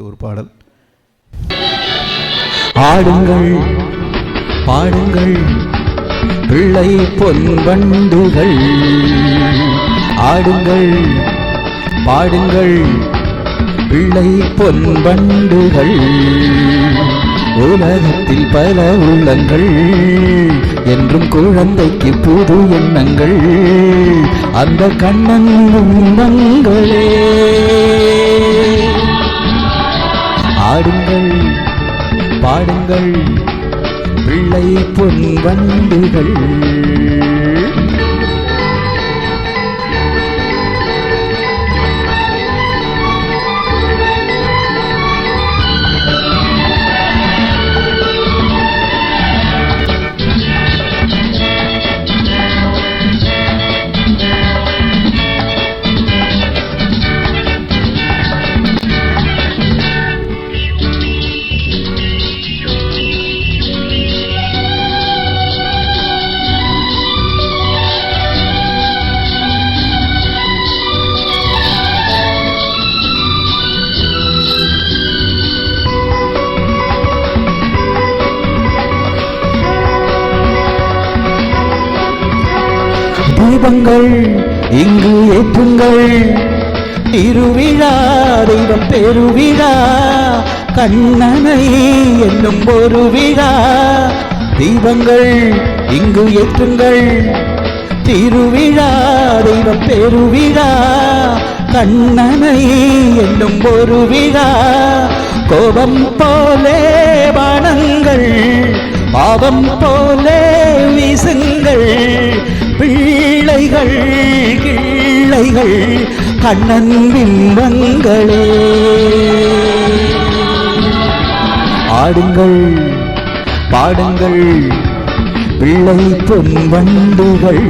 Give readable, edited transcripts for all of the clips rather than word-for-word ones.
ஒரு பாடல். ஆடுங்கள் பாடுங்கள் பிள்ளை பொன்வண்டுகள், ஆடுங்கள் பாடுங்கள் பிள்ளை பொன்வண்டுகள். உலகத்தில் பல உள்ளங்கள் என்றும் குழந்தைக்கு புது எண்ணங்கள், அந்த கண்ணன் உன்னங்களே. ஆடுங்கள் பாடுங்கள் பிள்ளை பொன்வண்டுகள். தீபங்கள் இங்கு ஏற்றுங்கள், திருவிழா தெய்வம் பெருவிழா, கண்ணனை என்னும் ஒரு விழா. தீபங்கள் இங்கு ஏற்றுங்கள், திருவிழா தெய்வம் பெருவிழா, கண்ணனை என்னும் ஒரு விழா. கோபம் போலே பானங்கள், பாவம் போலே வீசுங்கள், பிள்ளைகள் கிள்ளைகள் கண்ணன் பிம்பங்களே. ஆடுங்கள் பாடுங்கள் பிள்ளை பொன்வண்டுகள்.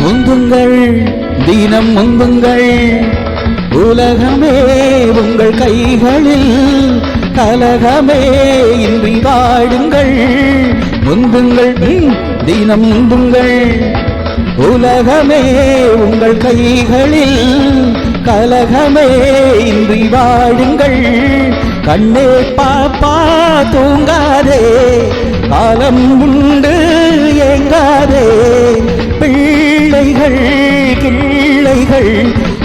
முந்துங்கள் தினம் முந்துங்கள், உலகமே உங்கள் கைகளில், கலகமே இன்றி வாடுங்கள். முந்துங்கள் தினம் முந்துங்கள், உலகமே உங்கள் கைகளில், கலகமே இன்றி வாடுங்கள். கண்ணே பாப்பா தூங்காதே, காலம் உண்டு ஏங்காதே, பிள்ளைகள் கிள்ளைகள்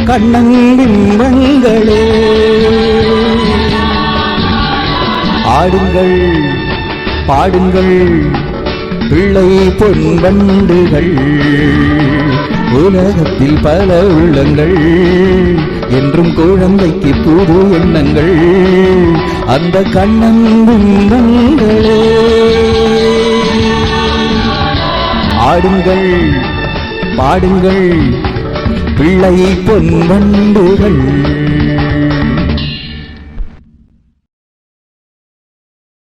கண்ணன் பிம்பங்களே. ஆடுங்கள் பாடுங்கள் பிள்ளை பொன்வண்டுகள், உலகத்தில் பல உள்ளங்கள் என்றும் குழந்தைக்கு புது எண்ணங்கள், அந்த கண்ணன் பிம்பங்களே. ஆடுங்கள் பாடுங்கள் பிள்ளை பொன்வண்டுகள்.